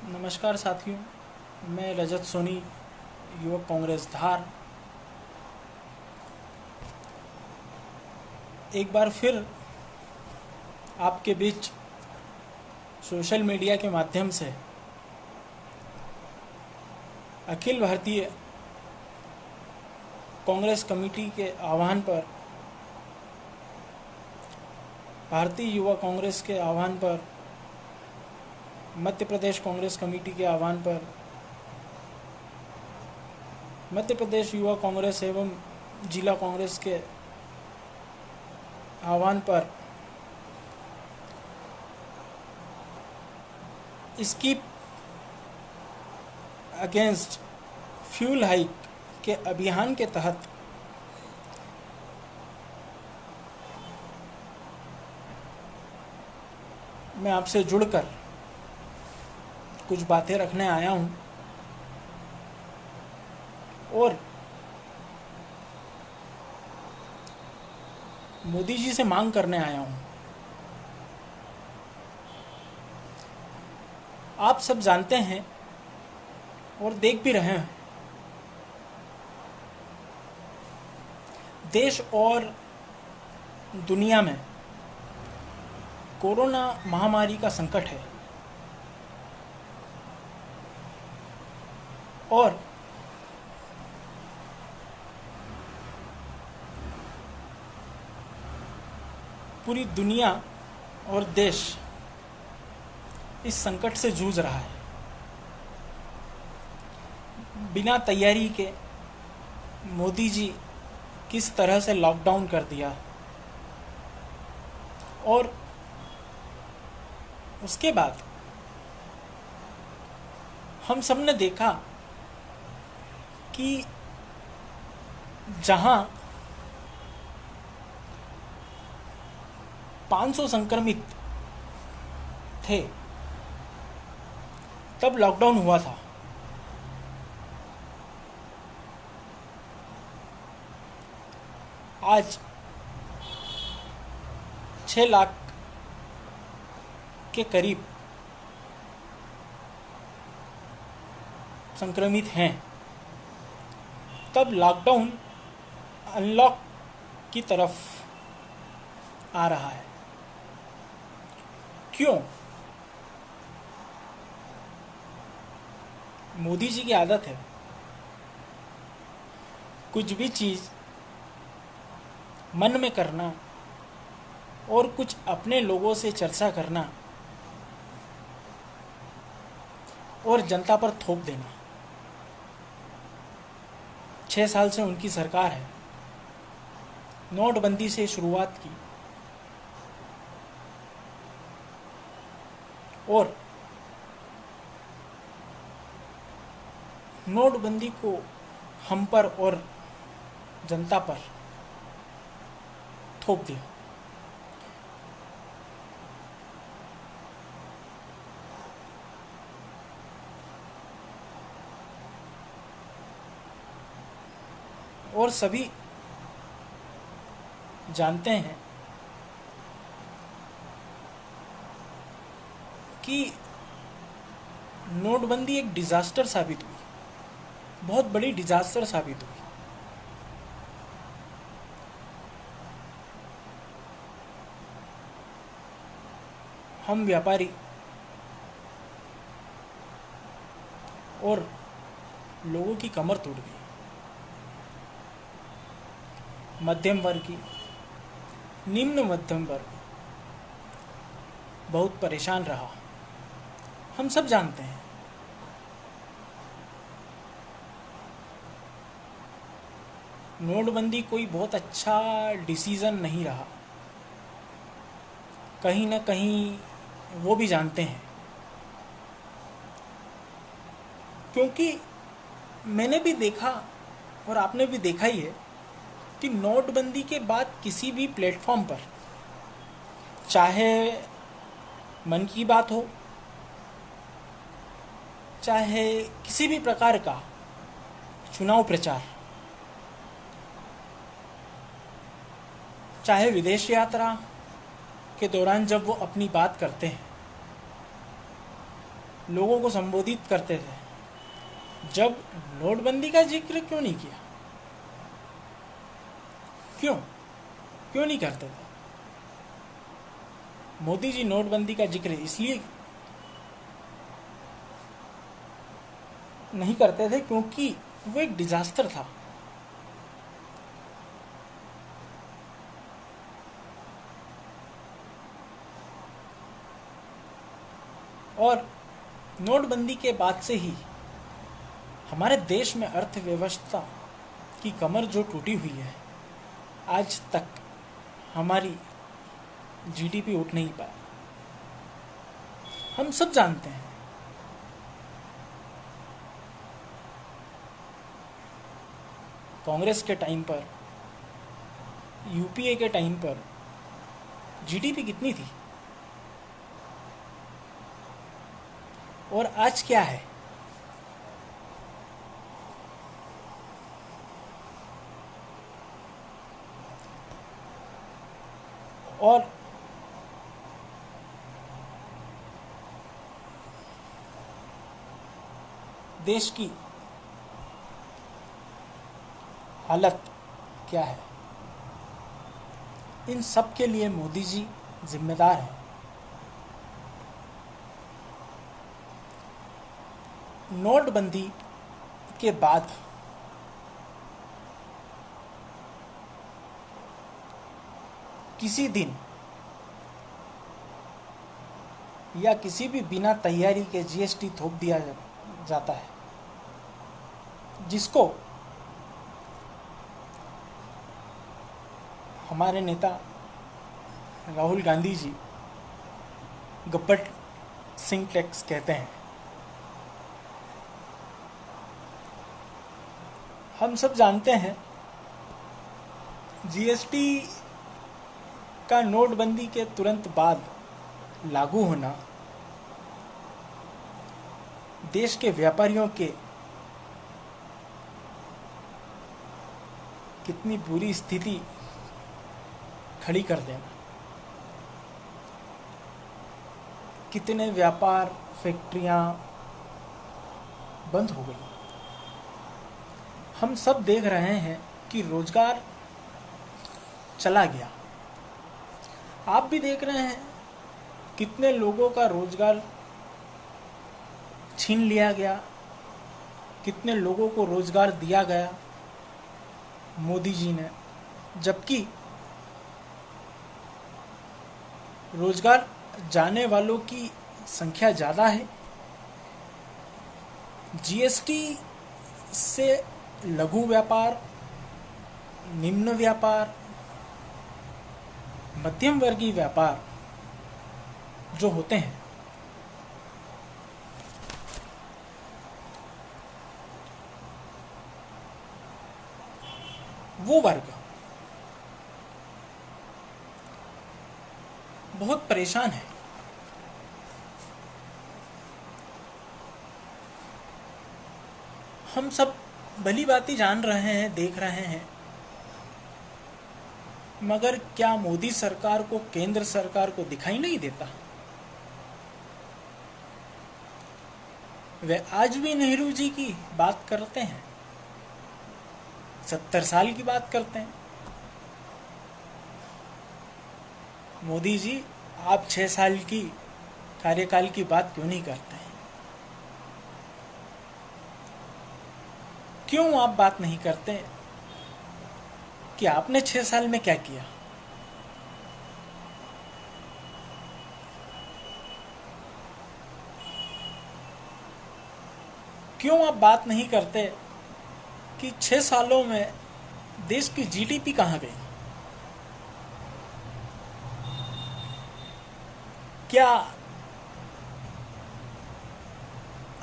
नमस्कार साथियों, मैं रजत सोनी, युवक कांग्रेस धार। एक बार फिर आपके बीच सोशल मीडिया के माध्यम से अखिल भारतीय कांग्रेस कमेटी के आह्वान पर, भारतीय युवा कांग्रेस के आह्वान पर, मध्य प्रदेश कांग्रेस कमेटी के आह्वान पर, मध्य प्रदेश युवा कांग्रेस एवं जिला कांग्रेस के आह्वान पर इसकी अगेंस्ट फ्यूल हाइक के अभियान के तहत मैं आपसे जुड़कर कुछ बातें रखने आया हूं और मोदी जी से मांग करने आया हूं। आप सब जानते हैं और देख भी रहे हैं, देश और दुनिया में कोरोना महामारी का संकट है और पूरी दुनिया और देश इस संकट से जूझ रहा है। बिना तैयारी के मोदी जी किस तरह से लॉकडाउन कर दिया और उसके बाद हम सब ने देखा कि जहां 500 संक्रमित थे तब लॉकडाउन हुआ था। आज 6 लाख के करीब संक्रमित हैं, तब लॉकडाउन अनलॉक की तरफ आ रहा है। क्यों? मोदी जी की आदत है कुछ भी चीज़ मन में करना और कुछ अपने लोगों से चर्चा करना और जनता पर थोप देना। 6 साल से उनकी सरकार है। नोटबंदी से शुरुआत की और नोटबंदी को हम पर और जनता पर थोप दिया। और सभी जानते हैं कि नोटबंदी एक डिजास्टर साबित हुई, बहुत बड़ी डिजास्टर साबित हुई। हम व्यापारी और लोगों की कमर टूट गई। मध्यम वर्ग, निम्न मध्यम वर्ग बहुत परेशान रहा, हम सब जानते हैं। नोटबंदी कोई बहुत अच्छा डिसीज़न नहीं रहा, कहीं ना कहीं वो भी जानते हैं। क्योंकि मैंने भी देखा और आपने भी देखा ही है कि नोटबंदी के बाद किसी भी प्लेटफॉर्म पर, चाहे मन की बात हो, चाहे किसी भी प्रकार का चुनाव प्रचार, चाहे विदेश यात्रा के दौरान जब वो अपनी बात करते हैं, लोगों को संबोधित करते थे, जब नोटबंदी का जिक्र क्यों नहीं किया? क्यों क्यों नहीं करते थे? मोदी जी नोटबंदी का जिक्र इसलिए नहीं करते थे क्योंकि वो एक डिजास्टर था। और नोटबंदी के बाद से ही हमारे देश में अर्थव्यवस्था की कमर जो टूटी हुई है, आज तक हमारी जीडीपी उठ नहीं पाया। हम सब जानते हैं कांग्रेस के टाइम पर, यूपीए के टाइम पर जीडीपी कितनी थी और आज क्या है। और देश की हालत क्या है, इन सब के लिए मोदी जी जिम्मेदार हैं। नोटबंदी के बाद किसी दिन या किसी भी बिना तैयारी के जीएसटी थोप दिया जाता है, जिसको हमारे नेता राहुल गांधी जी गब्बर सिंह टैक्स कहते हैं। हम सब जानते हैं जीएसटी का नोटबंदी के तुरंत बाद लागू होना देश के व्यापारियों के कितनी बुरी स्थिति खड़ी कर देना। कितने व्यापार, फैक्ट्रियां बंद हो गई। हम सब देख रहे हैं कि रोजगार चला गया। आप भी देख रहे हैं कितने लोगों का रोजगार छीन लिया गया, कितने लोगों को रोजगार दिया गया मोदी जी ने, जबकि रोजगार जाने वालों की संख्या ज़्यादा है। जीएसटी से लघु व्यापार, निम्न व्यापार, मध्यम वर्गीय व्यापार जो होते हैं, वो वर्ग बहुत परेशान है। हम सब भली बातें जान रहे हैं, देख रहे हैं, मगर क्या मोदी सरकार को, केंद्र सरकार को दिखाई नहीं देता? वे आज भी नेहरू जी की बात करते हैं, 70 साल की बात करते हैं। मोदी जी, आप 6 साल की कार्यकाल की बात क्यों नहीं करते हैं? क्यों आप बात नहीं करते कि आपने 6 साल में क्या किया? क्यों आप बात नहीं करते कि 6 सालों में देश की जीडीपी कहाँ गई? क्या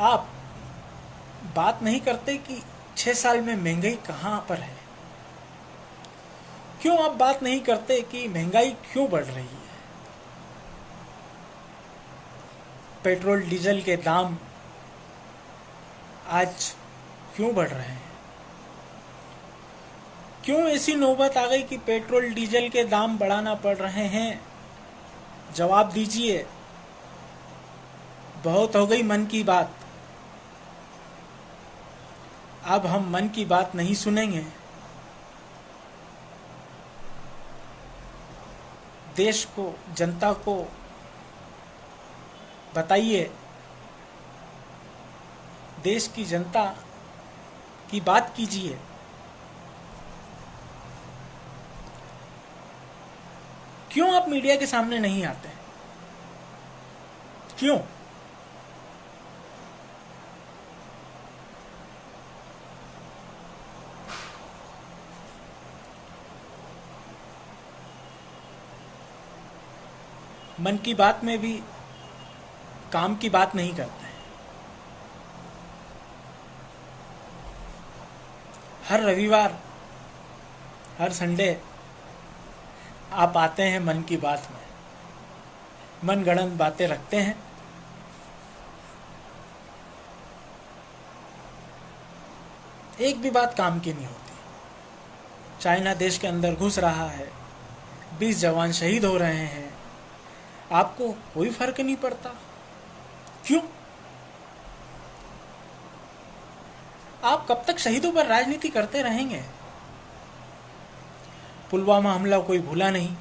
आप बात नहीं करते कि 6 साल में महंगाई कहाँ पर है? क्यों आप बात नहीं करते कि महंगाई क्यों बढ़ रही है? पेट्रोल डीजल के दाम आज क्यों बढ़ रहे हैं? क्यों ऐसी नौबत आ गई कि पेट्रोल डीजल के दाम बढ़ाना पड़ रहे हैं? जवाब दीजिए। बहुत हो गई मन की बात, अब हम मन की बात नहीं सुनेंगे। देश को, जनता को बताइए, देश की जनता की बात कीजिए। क्यों आप मीडिया के सामने नहीं आते? क्यों? मन की बात में भी काम की बात नहीं करते हैं। हर रविवार, हर संडे आप आते हैं मन की बात में, मनगढ़ंत बातें रखते हैं। एक भी बात काम की नहीं होती। चाइना देश के अंदर घुस रहा है, 20 जवान शहीद हो रहे हैं, आपको कोई फर्क नहीं पड़ता। क्यों? आप कब तक शहीदों पर राजनीति करते रहेंगे? पुलवामा हमला कोई भूला नहीं।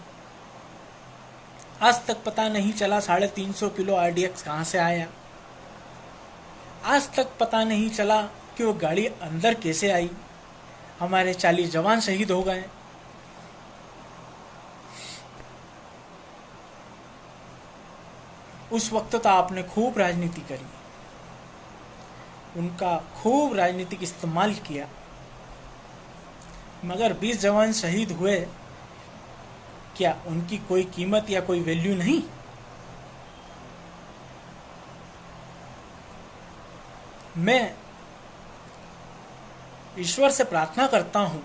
आज तक पता नहीं चला 350 किलो RDX कहां से आया। आज तक पता नहीं चला कि वो गाड़ी अंदर कैसे आई। हमारे 40 जवान शहीद हो गए। उस वक्त तो आपने खूब राजनीति करी, उनका खूब राजनीतिक इस्तेमाल किया, मगर 20 जवान शहीद हुए, क्या उनकी कोई कीमत या कोई वैल्यू नहीं? मैं ईश्वर से प्रार्थना करता हूं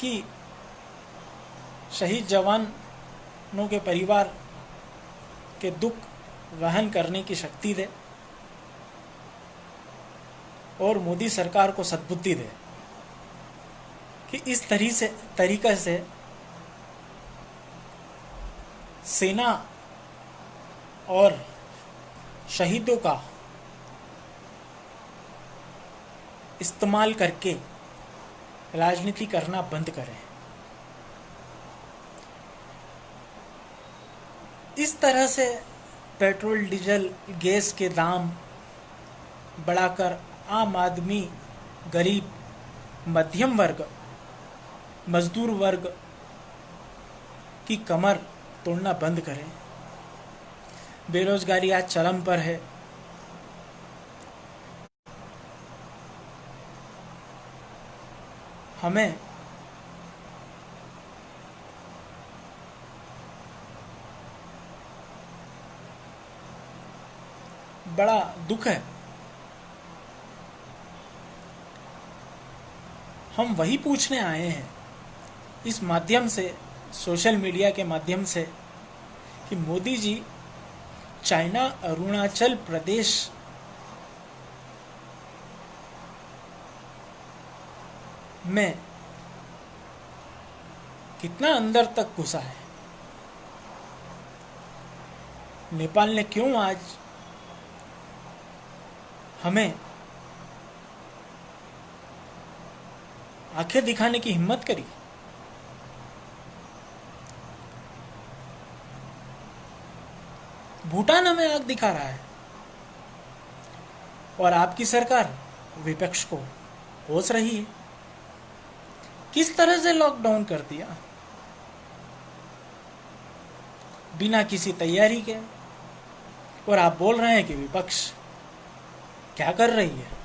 कि शहीद जवानों के परिवार के दुख वहन करने की शक्ति दे और मोदी सरकार को सद्बुद्धि दे कि इस तरीके से सेना और शहीदों का इस्तेमाल करके राजनीति करना बंद करें। इस तरह से पेट्रोल, डीजल, गैस के दाम बढ़ाकर आम आदमी, गरीब, मध्यम वर्ग, मजदूर वर्ग की कमर तोड़ना बंद करें। बेरोजगारी आज चरम पर है। हमें बड़ा दुख है। हम वही पूछने आए हैं इस माध्यम से, सोशल मीडिया के माध्यम से, कि मोदी जी चाइना अरुणाचल प्रदेश में कितना अंदर तक घुसा है। नेपाल ने क्यों आज हमें आंखें दिखाने की हिम्मत करी? भूटान हमें आंख दिखा रहा है और आपकी सरकार विपक्ष को कोस रही है। किस तरह से लॉकडाउन कर दिया बिना किसी तैयारी के, और आप बोल रहे हैं कि विपक्ष क्या कर रही है।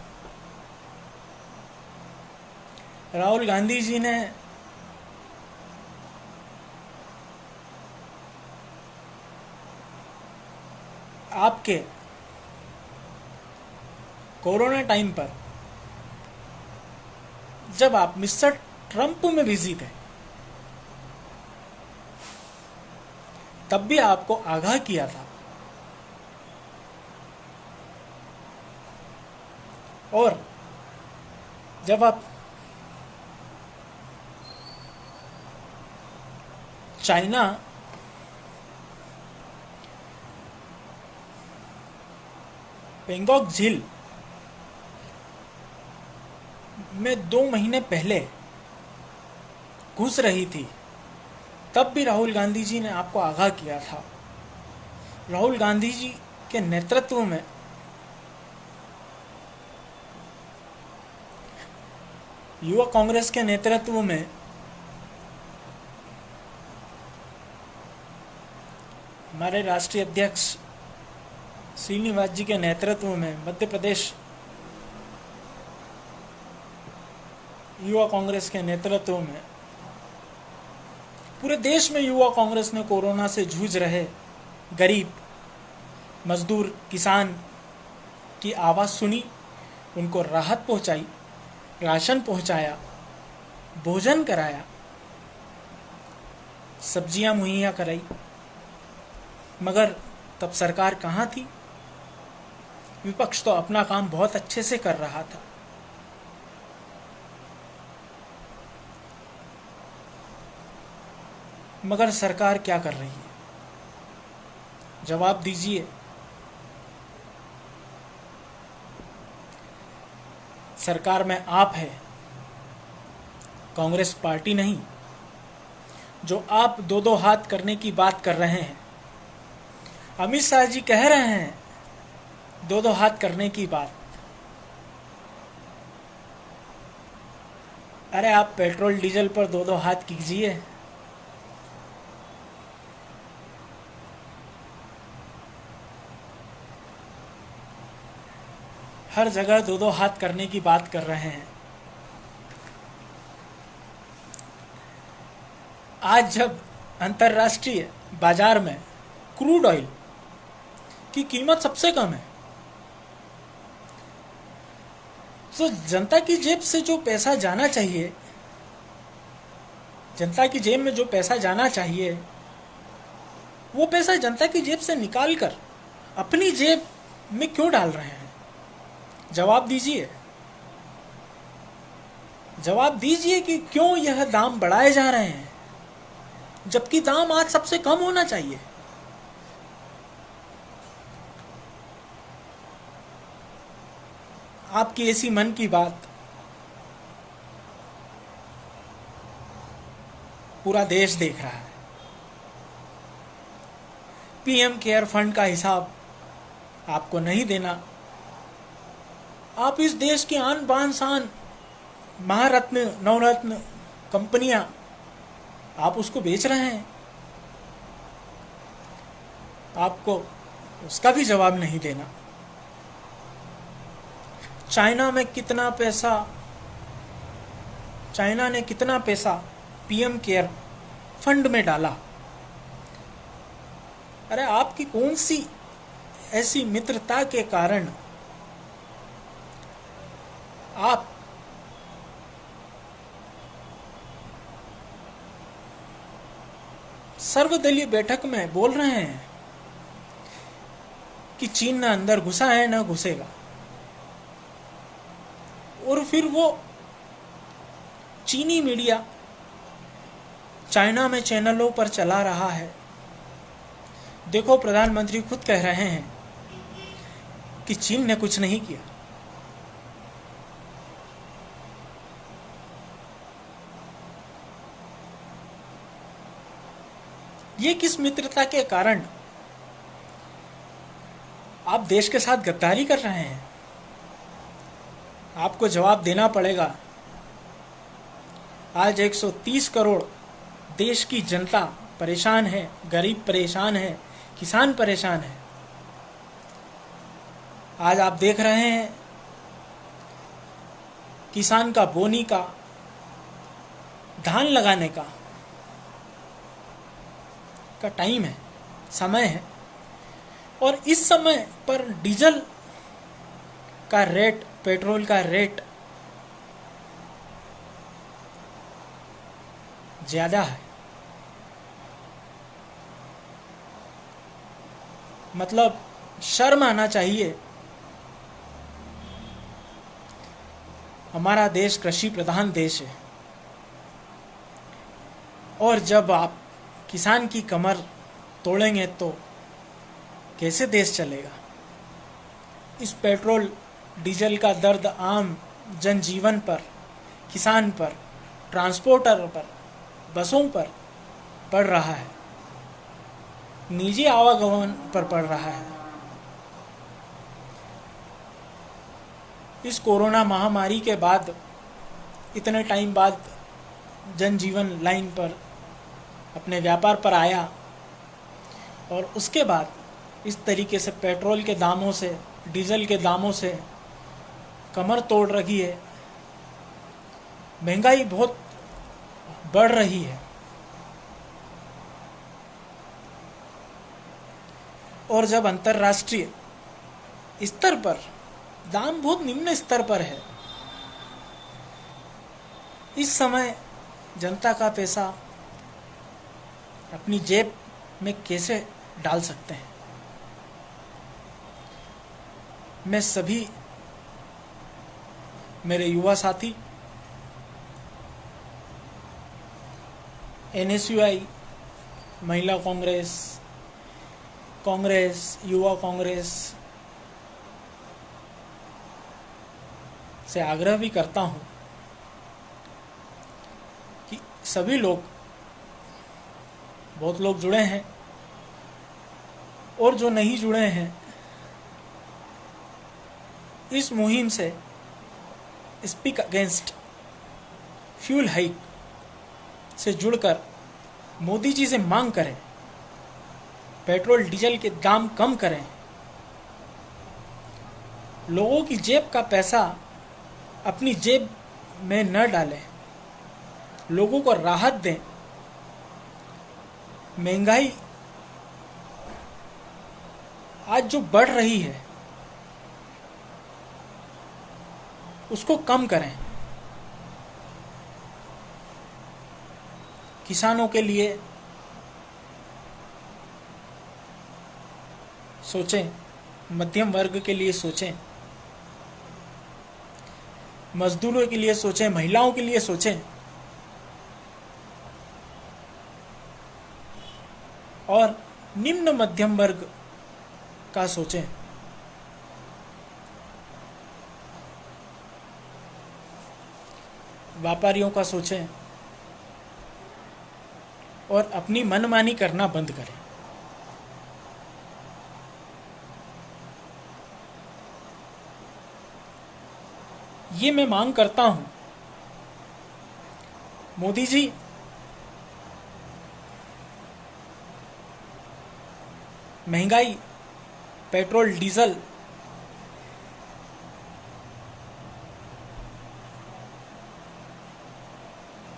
राहुल गांधी जी ने आपके कोरोना टाइम पर, जब आप मिस्टर ट्रंप में बिजी थे, तब भी आपको आगाह किया था। और जब आप चाइना पेंगोंग झील में 2 महीने पहले घुस रही थी, तब भी राहुल गांधी जी ने आपको आगाह किया था। राहुल गांधी जी के नेतृत्व में युवा कांग्रेस के नेतृत्व में हमारे राष्ट्रीय अध्यक्ष श्रीनिवास जी के नेतृत्व में मध्य प्रदेश युवा कांग्रेस के नेतृत्व में पूरे देश में युवा कांग्रेस ने कोरोना से जूझ रहे गरीब, मजदूर, किसान की आवाज़ सुनी, उनको राहत पहुंचाई, राशन पहुंचाया, भोजन कराया, सब्जियां मुहैया कराई। मगर तब सरकार कहाँ थी? विपक्ष तो अपना काम बहुत अच्छे से कर रहा था। मगर सरकार क्या कर रही है? जवाब दीजिए। सरकार में आप है, कांग्रेस पार्टी नहीं। जो आप 2-2 हाथ करने की बात कर रहे हैं, अमित शाह जी कह रहे हैं 2-2 हाथ करने की बात। अरे आप पेट्रोल डीजल पर 2-2 हाथ कीजिए। हर जगह 2-2 हाथ करने की बात कर रहे हैं। आज जब अंतर्राष्ट्रीय बाजार में क्रूड ऑयल की कीमत सबसे कम है, तो जनता की जेब से जो पैसा जाना चाहिए, जनता की जेब में जो पैसा जाना चाहिए, वो पैसा जनता की जेब से निकालकर अपनी जेब में क्यों डाल रहे हैं? जवाब दीजिए। जवाब दीजिए कि क्यों यह दाम बढ़ाए जा रहे हैं, जबकि दाम आज सबसे कम होना चाहिए। आपकी ऐसी मन की बात पूरा देश देख रहा है। पीएम केयर फंड का हिसाब आपको नहीं देना। आप इस देश की आन बान शान, महारत्न, नवरत्न कंपनियां, आप उसको बेच रहे हैं। आपको उसका भी जवाब नहीं देना। चाइना ने कितना पैसा पीएम केयर फंड में डाला। अरे आपकी कौन सी ऐसी मित्रता के कारण आप सर्वदलीय बैठक में बोल रहे हैं कि चीन न अंदर घुसा है न घुसेगा, और फिर वो चीनी मीडिया चाइना में चैनलों पर चला रहा है। देखो, प्रधानमंत्री खुद कह रहे हैं कि चीन ने कुछ नहीं किया। ये किस मित्रता के कारण आप देश के साथ गद्दारी कर रहे हैं? आपको जवाब देना पड़ेगा। आज 130 करोड़ देश की जनता परेशान है, गरीब परेशान है, किसान परेशान है। आज आप देख रहे हैं किसान का बोनी का, धान लगाने का टाइम है, समय है, और इस समय पर डीजल का रेट, पेट्रोल का रेट ज्यादा है। मतलब शर्म आना चाहिए। हमारा देश कृषि प्रधान देश है, और जब आप किसान की कमर तोड़ेंगे तो कैसे देश चलेगा? इस पेट्रोल डीजल का दर्द आम जनजीवन पर, किसान पर, ट्रांसपोर्टर पर, बसों पर पड़ रहा है, निजी आवागमन पर पड़ रहा है। इस कोरोना महामारी के बाद, इतने टाइम बाद जनजीवन लाइन पर अपने व्यापार पर आया, और उसके बाद इस तरीके से पेट्रोल के दामों से, डीजल के दामों से कमर तोड़ रही है। महंगाई बहुत बढ़ रही है, और जब अंतर्राष्ट्रीय स्तर पर दाम बहुत निम्न स्तर पर है, इस समय जनता का पैसा अपनी जेब में कैसे डाल सकते हैं। मैं सभी मेरे युवा साथी, NSUI, महिला कांग्रेस, कांग्रेस, युवा कांग्रेस से आग्रह भी करता हूं कि सभी लोग, बहुत लोग जुड़े हैं और जो नहीं जुड़े हैं, इस मुहिम से स्पीक अगेंस्ट फ्यूल हाइक से जुड़कर मोदी जी से मांग करें, पेट्रोल डीजल के दाम कम करें, लोगों की जेब का पैसा अपनी जेब में न डालें, लोगों को राहत दें। महंगाई आज जो बढ़ रही है उसको कम करें। किसानों के लिए सोचें, मध्यम वर्ग के लिए सोचें, मजदूरों के लिए सोचें, महिलाओं के लिए सोचें, और निम्न मध्यम वर्ग का सोचें। व्यापारियों का सोचें और अपनी मनमानी करना बंद करें। ये मैं मांग करता हूं, मोदी जी महंगाई, पेट्रोल डीजल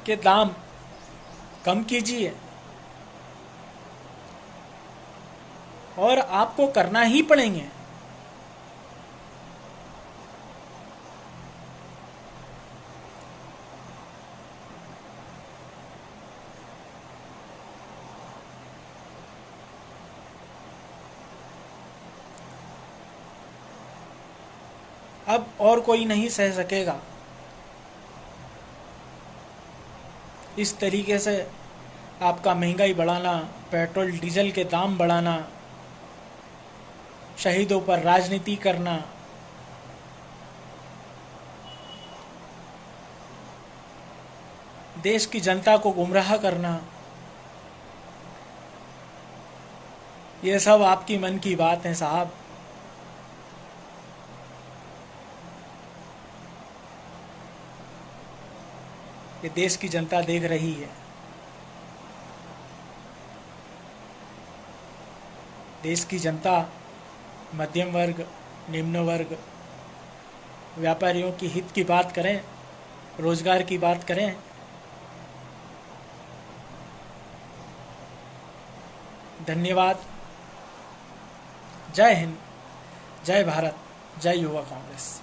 के दाम कम कीजिए, और आपको करना ही पड़ेंगे। अब और कोई नहीं सह सकेगा इस तरीके से आपका महंगाई बढ़ाना, पेट्रोल डीजल के दाम बढ़ाना, शहीदों पर राजनीति करना, देश की जनता को गुमराह करना। ये सब आपकी मन की बात है साहब। ये देश की जनता देख रही है। देश की जनता, मध्यम वर्ग, निम्न वर्ग, व्यापारियों की हित की बात करें, रोजगार की बात करें। धन्यवाद। जय हिंद, जय भारत, जय युवा कांग्रेस।